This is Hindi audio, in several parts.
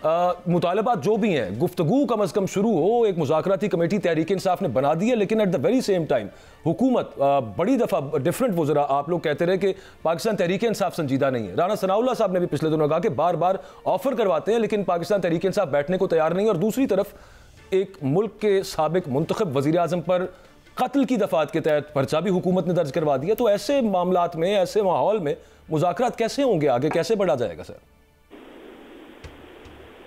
मुतालबात जो भी हैं, गुफ्तगू कम अज़ कम शुरू हो। एक मुज़ाकराती कमेटी तहरीक इंसाफ ने बना दी है, लेकिन at the very same time हुकूमत बड़ी दफ़ा डिफरेंट वज़रा आप लोग कहते रहे कि पाकिस्तान तहरीक इंसाफ संजीदा नहीं है। राना सनाउल्लाह साहब ने भी पिछले दिनों कहा कि बार बार ऑफर करवाते हैं लेकिन पाकिस्तान तहरीक इंसाफ बैठने को तैयार नहीं। और दूसरी तरफ एक मुल्क के साबिक मुंतखब वज़ीर आज़म पर कत्ल की दफात के तहत पर्चा भी हुकूमत ने दर्ज करवा दिया। तो ऐसे मामलात में, ऐसे माहौल में मुज़ाकरात कैसे होंगे, आगे कैसे बढ़ा जाएगा सर?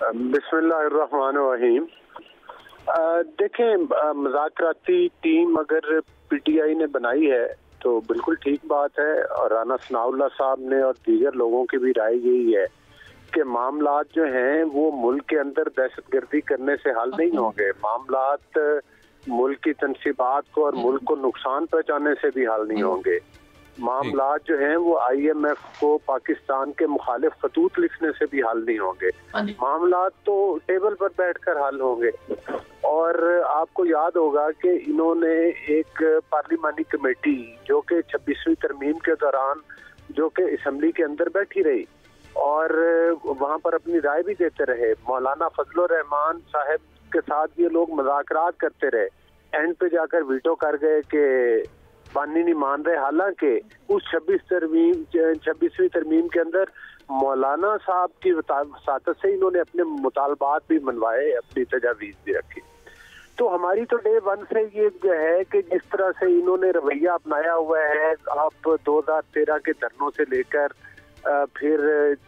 बिस्मिल्लाहिर्रहमानिर्रहीम। देखें, मुज़ाकराती टीम अगर पीटीआई ने बनाई है तो बिल्कुल ठीक बात है, और राना सनाउल्लाह साहब ने और दीगर लोगों की भी राय यही है कि मामलात जो हैं वो मुल्क के अंदर दहशतगर्दी करने से हल नहीं होंगे। मामलात मुल्क की तनसीबात को और मुल्क को नुकसान पहुंचाने से भी हल नहीं होंगे। मामलात जो हैं वो IMF को पाकिस्तान के मुखालिफ खतूत लिखने से भी हल नहीं होंगे। मामलात तो टेबल पर बैठकर हल होंगे। और आपको याद होगा कि इन्होंने एक पार्लिमानी कमेटी जो कि 26वीं तरमीम के दौरान जो कि असम्बली के अंदर बैठी रही और वहाँ पर अपनी राय भी देते रहे। मौलाना फजलुर रहमान साहब के साथ ये लोग मुज़ाकरात करते रहे, एंड पे जाकर वीटो कर गए कि बानी नहीं मान रहे। हालांकि उस 26वीं तरमीम के अंदर मौलाना साहब की वसातत से इन्होंने अपने मुतालबात भी मनवाए, अपनी तजावीज़ भी रखी। तो हमारी तो डे वन से ये जो है कि जिस तरह से इन्होंने रवैया अपनाया हुआ है, आप 2013 के धरनों से लेकर फिर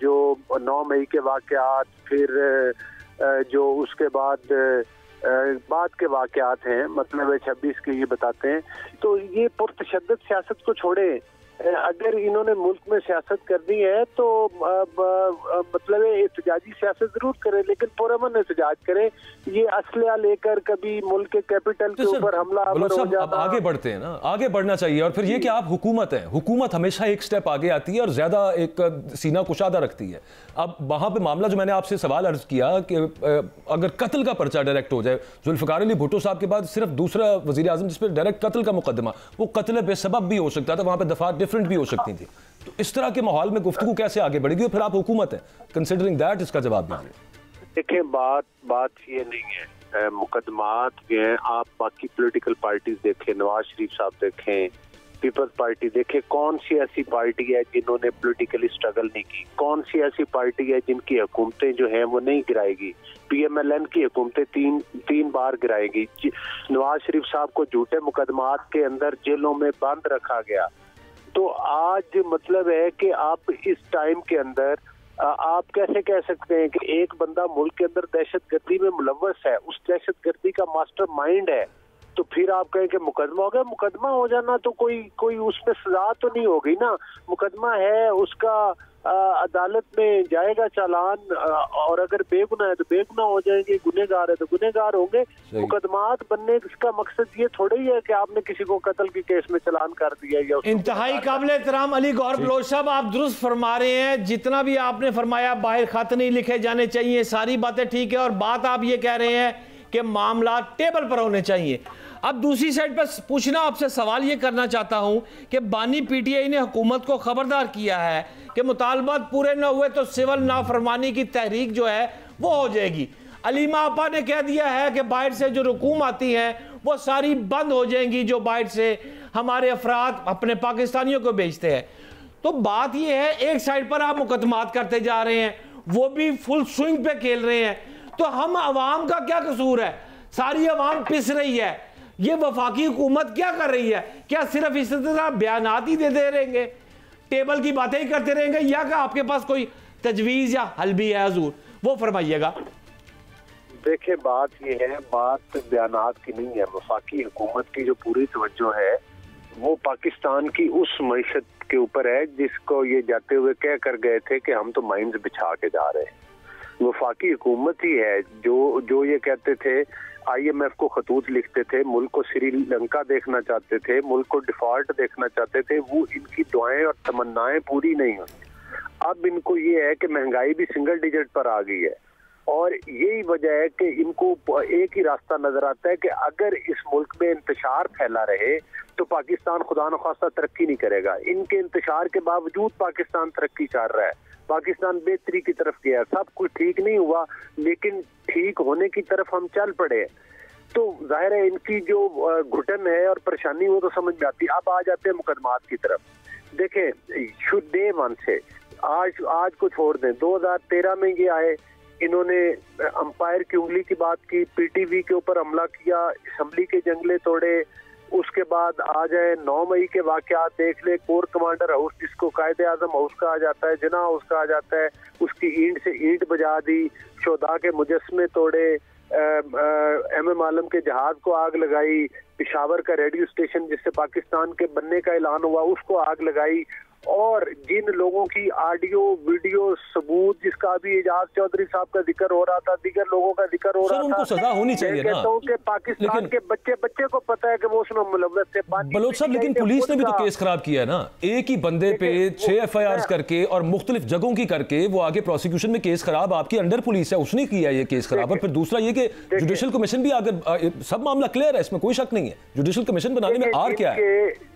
जो 9 मई के वाक़यात, फिर जो उसके बाद के वाक़यात हैं, मतलब 26 के ये बताते हैं। तो ये पुरतशद्दद सियासत को छोड़े, अगर इन्होंने मुल्क में सियासत करनी है तो मतलब एहतजाजी सियासत जरूर करें, लेकिन पुरअमन एहतजाज करें। ये असलहा लेकर कभी मुल्क के कैपिटल के ऊपर हमला हो जाना। अब आगे बढ़ते हैं ना, आगे बढ़ना चाहिए। और फिर ये कि आप हुकूमत है, हुकूमत हमेशा एक स्टेप आगे आती है और ज्यादा एक सीना कुशादा रखती है। अब वहां पे मामला जो मैंने आपसे सवाल अर्ज किया कि अगर कत्ल का पर्चा डायरेक्ट हो जाए, जुल्फ़िकार अली भुट्टो साहब के बाद सिर्फ दूसरा वज़ीर आज़म जिस पर डायरेक्ट कत्ल का मुकदमा, वो कत्ल बेसबब भी हो सकता था, वहां पर दफात डिफरेंट भी हो सकती थी। तो इस तरह के माहौल में गुफ्तगू कैसे आगे बढ़ेगी? और फिर आप हुकूमत है, कंसिडरिंग दैट इसका जवाब दीजिए। देखिए, बात ये नहीं है, मुकदमात हैं। आप बाकी पॉलिटिकल पार्टीज देखें, नवाज शरीफ साहब देखें, पीपल्स पार्टी देखें, कौन सी ऐसी पार्टी है जिन्होंने पॉलिटिकली स्ट्रगल नहीं की? कौन सी ऐसी पार्टी है जिनकी हुकूमतें जो हैं वो नहीं गिराएगी? PMLN की हुकूमतें तीन बार गिराएगी। नवाज शरीफ साहब को झूठे मुकदमात के अंदर जेलों में बंद रखा गया। तो आज मतलब है कि आप इस टाइम के अंदर आप कैसे कह सकते हैं कि एक बंदा मुल्क के अंदर दहशतगर्दी में मुलव्वस है, उस दहशतगर्दी का मास्टरमाइंड है, तो फिर आप कहें कि मुकदमा हो गया? मुकदमा हो जाना तो कोई उसमें सजा तो नहीं होगी ना। मुकदमा है, उसका अदालत में जाएगा चालान, और अगर बेगुनाह है तो बेगुनाह हो जाएंगे, गुनहगार है तो गुनहगार होंगे। मुकदमात बनने का मकसद ये थोड़ा ही है कि आपने किसी को कत्ल के केस में चालान कर दिया। या इंतहाई काबिल एहतराम अली गौहर बलोच साहब, आप दुरुस्त फरमा रहे हैं। जितना भी आपने फरमाया, बाहर खत नहीं लिखे जाने चाहिए, सारी बातें ठीक है। और बात आप ये कह रहे हैं कि मामला टेबल पर होने चाहिए। अब दूसरी साइड पर पूछना आपसे सवाल ये करना चाहता हूं कि बानी PTI ने हुकूमत को खबरदार किया है कि मुतालबात पूरे न हुए तो सिविल नाफरमानी की तहरीक जो है वो हो जाएगी। अलीमा आपा ने कह दिया है कि बाहर से जो रकूम आती हैं वो सारी बंद हो जाएंगी, जो बाहर से हमारे अफराद अपने पाकिस्तानियों को बेचते हैं। तो बात यह है, एक साइड पर आप मुकदमात करते जा रहे हैं, वो भी फुल स्विंग पे खेल रहे हैं, तो हम अवाम का क्या कसूर है? सारी अवाम पिस रही है, ये वफाकी हुकूमत क्या कर रही है? क्या सिर्फ इस तरह बयानात ही दे रहेंगे, टेबल की बातें ही करते रहेंगे, या कि आपके पास कोई तजवीज़ या हल भी है? हजूर वो फरमाइएगा। देखिए, बात ये है, बात बयानात की नहीं है। वफाकी हुकूमत की जो पूरी तवज्जो है वो पाकिस्तान की उस मईशत के ऊपर है जिसको ये जाते हुए कह कर गए थे कि हम तो माइंस बिछा के जा रहे हैं। वफाकी हुकूमत ही है जो ये कहते थे, IMF को खतूत लिखते थे, मुल्क को श्रीलंका देखना चाहते थे, मुल्क को डिफॉल्ट देखना चाहते थे। वो इनकी दुआएं और तमन्नाएं पूरी नहीं हुई। अब इनको ये है कि महंगाई भी सिंगल डिजिट पर आ गई है, और यही वजह है कि इनको एक ही रास्ता नजर आता है कि अगर इस मुल्क में इंतशार फैला रहे तो पाकिस्तान खुदा न खास्ता तरक्की नहीं करेगा। इनके इंतशार के बावजूद पाकिस्तान तरक्की कर रहा है। पाकिस्तान बेहतरी की तरफ गया, सब कुछ ठीक नहीं हुआ लेकिन ठीक होने की तरफ हम चल पड़े। तो जाहिर है इनकी जो घुटन है और परेशानी वो तो समझ में आती है। अब आ जाते हैं मुकदमात की तरफ। देखें, शुड डे वन से आज को छोड़ दें, 2013 में ये आए, इन्होंने अंपायर की उंगली की बात की, पीटीवी के ऊपर हमला किया, असम्बली के जंगले तोड़े। उसके बाद आ जाए 9 मई के वाकयात देख ले, कोर कमांडर हाउस जिसको कायदे आजम हाउस कहा जाता है, जना हाउस कहा जाता है, उसकी ईंट से ईंट बजा दी, शोधा के मुजस्मे तोड़े, एमएम आलम के जहाज को आग लगाई, पेशावर का रेडियो स्टेशन जिससे पाकिस्तान के बनने का ऐलान हुआ उसको आग लगाई, और जिन लोगों की ऑडियो वीडियो सबूत, जिसका अभी एजाज चौधरी साहब का जिक्र हो रहा था, दीगर लोगों का जिक्र हो रहा था, उनको सजा होनी चाहिए ना। कि पाकिस्तान के बच्चे को पता है कि वो उसमें मुलव्वस थे। बलोच साहब, लेकिन पुलिस ने भी तो केस खराब किया ना, एक ही बंदे पे 6 FIRs करके और मुख्तलिफ जगहों की करके वो आगे प्रोसिक्यूशन में केस खराब, आपकी अंडर पुलिस है, उसने किया ये केस खराब। और फिर दूसरा ये कि जुडिशियल कमीशन भी अगर सब मामला क्लियर है, इसमें कोई शक नहीं है, जुडिशियल कमीशन बनाने में आर क्या है?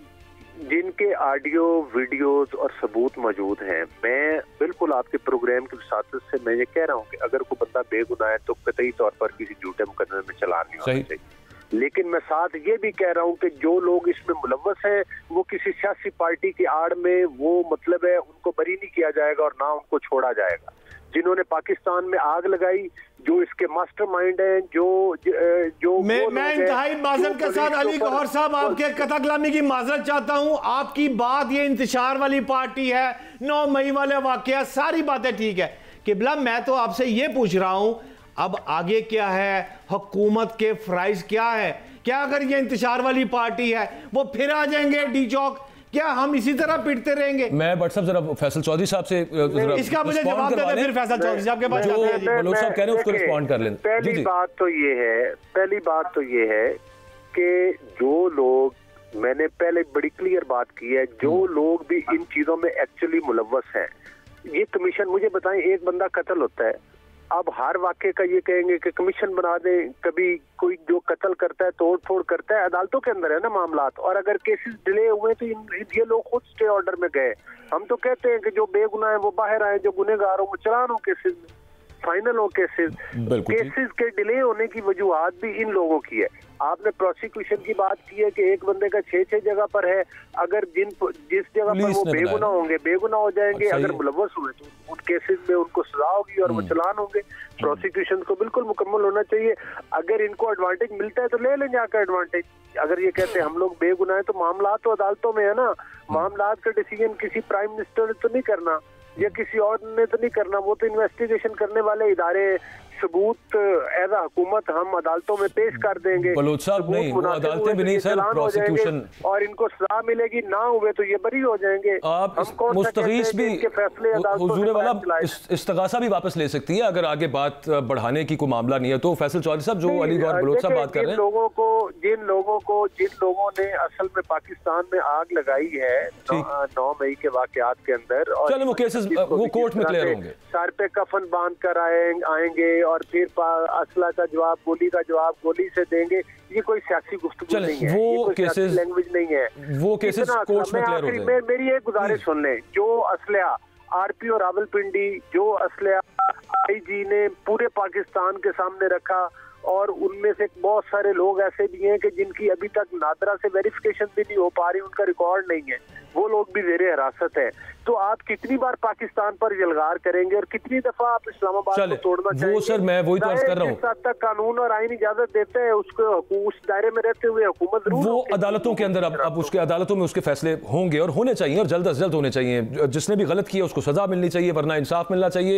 जिनके ऑडियो वीडियोस और सबूत मौजूद हैं, मैं बिल्कुल आपके प्रोग्राम की विसात से मैं ये कह रहा हूँ कि अगर कोई बंदा बेगुनाह है तो कतई तौर पर किसी झूठे मुकदमे में चलान नहीं होना चाहिए। लेकिन मैं साथ ये भी कह रहा हूँ कि जो लोग इसमें मुलव्वस हैं वो किसी सियासी पार्टी की आड़ में वो मतलब है उनको बरी नहीं किया जाएगा और ना उनको छोड़ा जाएगा। जिन्होंने पाकिस्तान में आग लगाई, जो इसके मास्टरमाइंड हैं, जो मैं इंतहाई माजरत के साथ अली गौहर साहब आपके कथाकलामी की माजरत चाहता हूं। आपकी बात ये इंतशार वाली पार्टी है, 9 मई वाले वाकया, सारी बातें ठीक है किबला, मैं तो आपसे ये पूछ रहा हूं अब आगे क्या है, हुकूमत के फ्राइज क्या है? क्या अगर ये इंतशार वाली पार्टी है वो फिर आ जाएंगे डी चौक? क्या हम इसी तरह पिटते रहेंगे? मैं बट साहब जरा फैसल चौधरी साहब से इसका मुझे जवाब दे दें, फिर फैसल चौधरी साहब के पास जाते हैं। बलोच साहब कह रहे हैं उसको रिस्पॉन्ड कर लें। पहली बात तो ये है कि जो लोग, मैंने पहले बड़ी क्लियर बात की है, जो लोग भी इन चीजों में एक्चुअली मुलव्वस हैं, ये कमीशन, मुझे बताएं, एक बंदा कत्ल होता है, अब हर वाक्य का ये कहेंगे कि कमीशन बना दें। कभी कोई जो कत्ल करता है, तोड़ फोड़ करता है, अदालतों के अंदर है ना मामलात, और अगर केसेस डिले हुए तो ये लोग खुद स्टे ऑर्डर में गए। हम तो कहते हैं कि जो बेगुनाह है वो बाहर आए, जो गुनहगार हो वो चलान हो केसेस में, फाइनल हो केसेस के डिले होने की वजूहत भी इन लोगों की है। आपने प्रोसिक्यूशन की बात की है कि एक बंदे का 6 जगह पर है, अगर जिस जगह पर वो बेगुनाह होंगे, बेगुनाह हो जाएंगे, अगर मुलव्वस हुए तो उन केसेस में उनको सजा होगी और वो चलान होंगे। प्रोसिक्यूशन को बिल्कुल मुकम्मल होना चाहिए। अगर इनको एडवांटेज मिलता है तो ले लें जाकर एडवांटेज। अगर ये कहते हैं हम लोग बेगुनाह है तो मामला तो अदालतों में है ना, मामला का डिसीजन किसी प्राइम मिनिस्टर ने तो नहीं करना या किसी और ने तो नहीं करना, वो तो इन्वेस्टिगेशन करने वाले इदारे, सबूत एज अ हुकूमत हम अदालतों में पेश कर देंगे। बलोच साहब नहीं, वो अदालतें भी नहीं सर, प्रोसिक्यूशन, और इनको सजा मिलेगी, ना हुए तो ये बरी हो जाएंगे। आप मुस्तगीस भी हुजूर वाला इस्तगासा भी वापस ले सकती है अगर आगे बात बढ़ाने की कोई मामला नहीं है तो। फैसल चौधरी साहब, जो अली गौहर बलोच साहब बात कर रहे हैं, जिन लोगों ने असल में पाकिस्तान में आग लगाई है 9 मई के वाकयात के अंदर, और चलो वो केसेस वो कोर्ट में क्लियर होंगे, सर पे कफन बांध कर आएंगे और फिर असला का जवाब, गोली का जवाब गोली से देंगे, ये कोई सियासी गुफ्तगू नहीं है, वो केसेस लैंग्वेज नहीं है, वो केसेस कोर्ट में क्लियर हो जाएंगे। मेरी एक गुजारिश सुन लें, जो असला RPO रावलपिंडी, जो असला IG ने पूरे पाकिस्तान के सामने रखा, और उनमें से बहुत सारे लोग ऐसे भी हैं कि जिनकी अभी तक नादरा से वेरिफिकेशन भी नहीं हो पा रही, उनका रिकॉर्ड नहीं है, वो लोग भी ज़ेरे हिरासत है। तो आप कितनी बार पाकिस्तान पर यलगार करेंगे और कितनी दफा आप इस्लामाबाद को तोड़ना चाहेंगे? वो सर मैं वही तो अर्ज कर रहा हूँ, जिस हद तक कानून और आईन इजाजत देते हैं उसको उस दायरे में रहते हुए हुकूमत वो अदालतों के अंदर अब उसके अदालतों में उसके फैसले होंगे और होने चाहिए और जल्द अज जल्द होने चाहिए। जिसने भी गलत किया उसको सजा मिलनी चाहिए, वरना इंसाफ मिलना चाहिए।